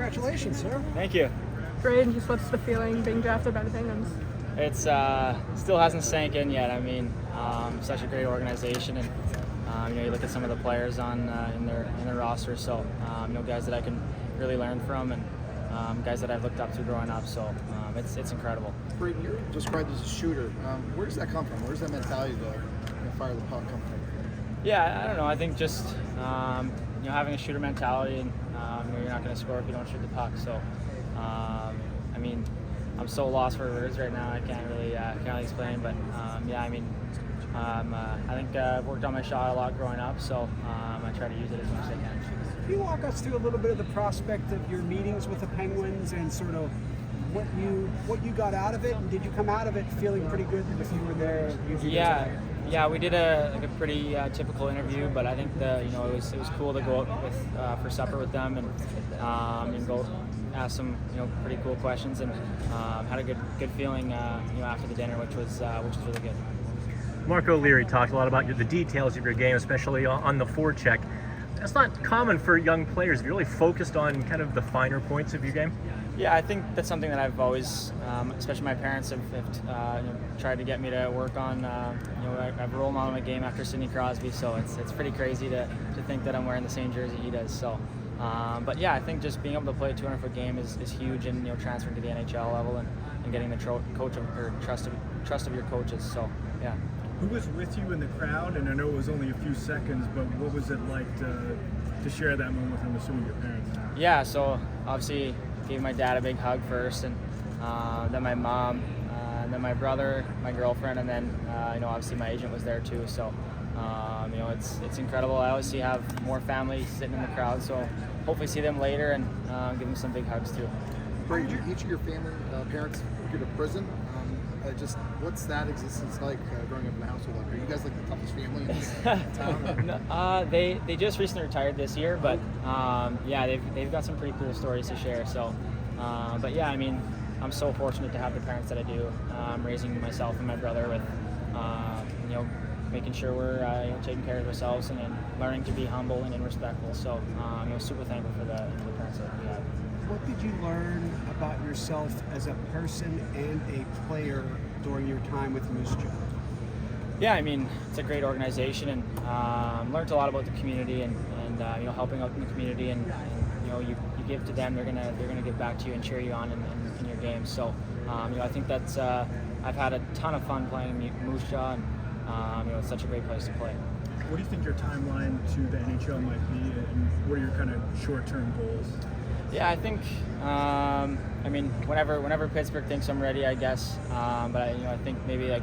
Congratulations, sir. Thank you. Brayden, just what's the feeling being drafted by the Penguins? It's still hasn't sank in yet. I mean, such a great organization, and you look at some of the players on in their roster. So guys that I can really learn from, and guys that I've looked up to growing up. So it's incredible. Brayden, you're described as a shooter. Where does that come from? Where's that mentality to fire the puck come from? Yeah, I don't know. I think just having a shooter mentality, and you're not going to score if you don't shoot the puck. So I mean, I'm so lost for words right now. I can't really explain. But I think I've worked on my shot a lot growing up. So I try to use it as much as I can. Can you walk us through a little bit of the prospect of your meetings with the Penguins and sort of what you got out of it? And did you come out of it feeling pretty good if you were there? Yeah, we did a pretty typical interview, but I think it was cool to go out with for supper with them and go ask some pretty cool questions, and had a good feeling after the dinner, which was really good. Mark O'Leary talked a lot about the details of your game, especially on the forecheck. That's not common for young players. Have you really focused on kind of the finer points of your game? Yeah, I think that's something that I've always, especially my parents, have tried to get me to work on. I've role modeled my game after Sidney Crosby, so it's pretty crazy to think that I'm wearing the same jersey he does. So, but yeah, I think just being able to play a 200-foot game is huge, and transferring to the NHL level and getting the trust of your coaches. So, yeah. Who was with you in the crowd? And I know it was only a few seconds, but what was it like to share that moment with, I'm assuming, your parents? Yeah, so obviously gave my dad a big hug first, and then my mom, and then my brother, my girlfriend, and then obviously my agent was there too. So it's incredible. I always have more family sitting in the crowd, so hopefully see them later and give them some big hugs too. Brayden, each of your family parents go to prison. What's that existence like growing up in a household like that? Are you guys like the toughest family in this town? They just recently retired this year, but they've got some pretty cool stories to share. So, but yeah, I mean, I'm so fortunate to have the parents that I do. Raising myself and my brother with, making sure we're taking care of ourselves and then learning to be humble and respectful. So, super thankful for the parents that we have. What did you learn about yourself as a person and a player during your time with Moose Jaw? Yeah, I mean, it's a great organization, and learned a lot about the community and helping out in the community, and you give to them, they're gonna give back to you and cheer you on in your games. So I think that's I've had a ton of fun playing Moose Jaw, and it's such a great place to play. What do you think your timeline to the NHL might be, and what are your kind of short-term goals? Yeah, I think whenever Pittsburgh thinks I'm ready, I guess. But I think maybe like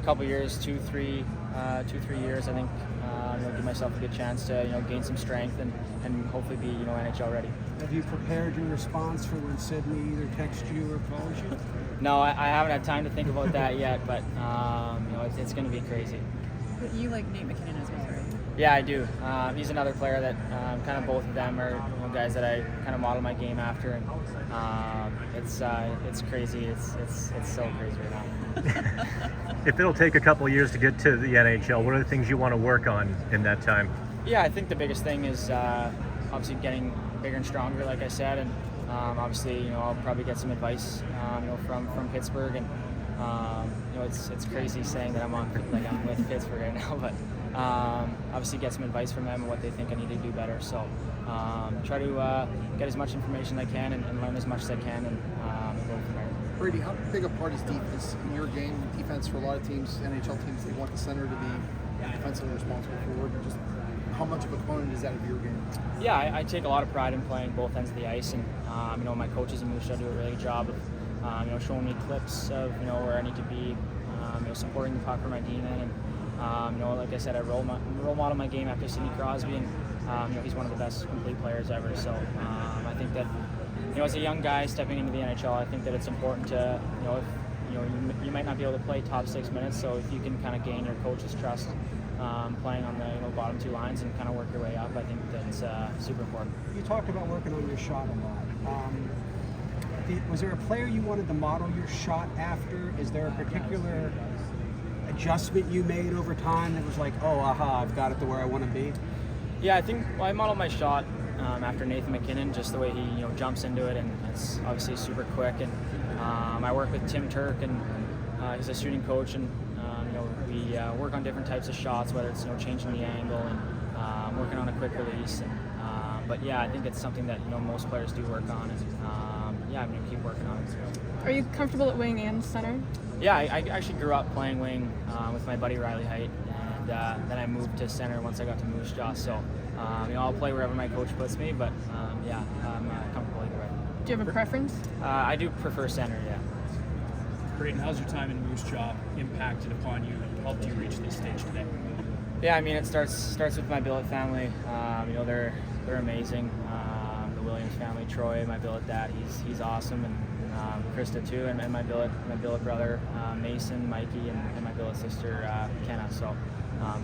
a couple years, 2-3 years. I think give myself a good chance to gain some strength and hopefully be NHL ready. Have you prepared your response for when Sidney either texts you or calls you? No, I haven't had time to think about that yet. But it's going to be crazy. But you like Nate McKinnon as well, right? Yeah, I do. He's another player that kind of both of them are guys that I kind of model my game after, and it's crazy. It's so crazy right now. If it'll take a couple of years to get to the NHL, what are the things you want to work on in that time? Yeah, I think the biggest thing is obviously getting bigger and stronger, like I said, and obviously I'll probably get some advice from Pittsburgh, and it's crazy saying that I'm with Pittsburgh right now, but obviously get some advice from them and what they think I need to do better. So try to get as much information as I can and learn as much as I can, and go from there. Brady, how big a part is defense in your game? Defense for a lot of teams, NHL teams, they want the center to be defensively responsible forward. Just how much of a component is that of your game? Yeah, I take a lot of pride in playing both ends of the ice, and my coaches in Moose Jaw do a really good job of showing me clips of where I need to be, supporting the puck for my D-men, and like I said, I role model my game after Sidney Crosby, and he's one of the best complete players ever. So I think that as a young guy stepping into the NHL, I think that it's important to you might not be able to play top 6 minutes, so if you can kind of gain your coach's trust playing on the bottom two lines and kind of work your way up, I think that's super important. You talked about working on your shot a lot. Was there a player you wanted to model your shot after? Is there a particular adjustment you made over time that was like, oh, aha, I've got it to where I want to be? Yeah, I think I modeled my shot after Nathan McKinnon, just the way he jumps into it, and it's obviously super quick. And I work with Tim Turk, and he's a shooting coach, and we work on different types of shots, whether it's changing the angle and working on a quick release. And, but yeah, I think it's something that most players do work on, and yeah, I'm gonna keep working on it. Are you comfortable at wing and center? Yeah, I actually grew up playing wing with my buddy Riley Height, and then I moved to center once I got to Moose Jaw. So I'll play wherever my coach puts me, but yeah, I'm comfortable either way. Do you have a preference? I do prefer center, yeah. Brayden, how's your time in Moose Jaw impacted upon you and helped you reach this stage today? Yeah, I mean, it starts with my billet family. They're amazing. The Williams family, Troy, my billet dad, he's awesome, and Krista too, and my billet brother Mason, Mikey, and my billet sister Kenna. So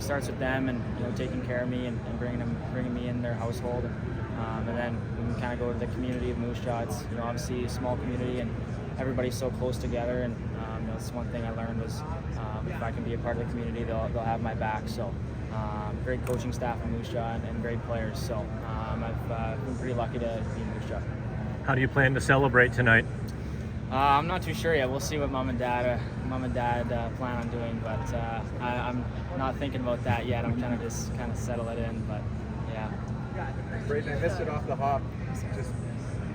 starts with them, and taking care of me and bringing me in their household, and then we can kind of go to the community of Moose Jaw. It's obviously a small community, and everybody's so close together, and that's one thing I learned was if I can be a part of the community, they'll have my back. So great coaching staff in Moose Jaw, and great players. So I've been pretty lucky to be in Moose Jaw. How do you plan to celebrate tonight? I'm not too sure yet. We'll see what mom and dad plan on doing, but I'm not thinking about that yet. I'm trying to just settle it in, but yeah. Brayden, I missed it off the hop. Just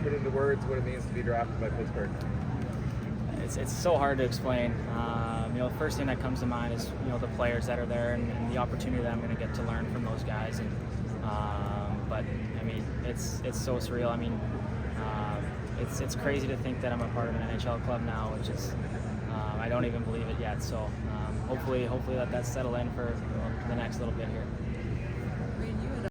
put into words what it means to be drafted by Pittsburgh. It's so hard to explain. The first thing that comes to mind is the players that are there, and the opportunity that I'm going to get to learn from those guys. And but I mean, it's so surreal. I mean, it's crazy to think that I'm a part of an NHL club now, which is I don't even believe it yet. So hopefully let that settle in for the next little bit here.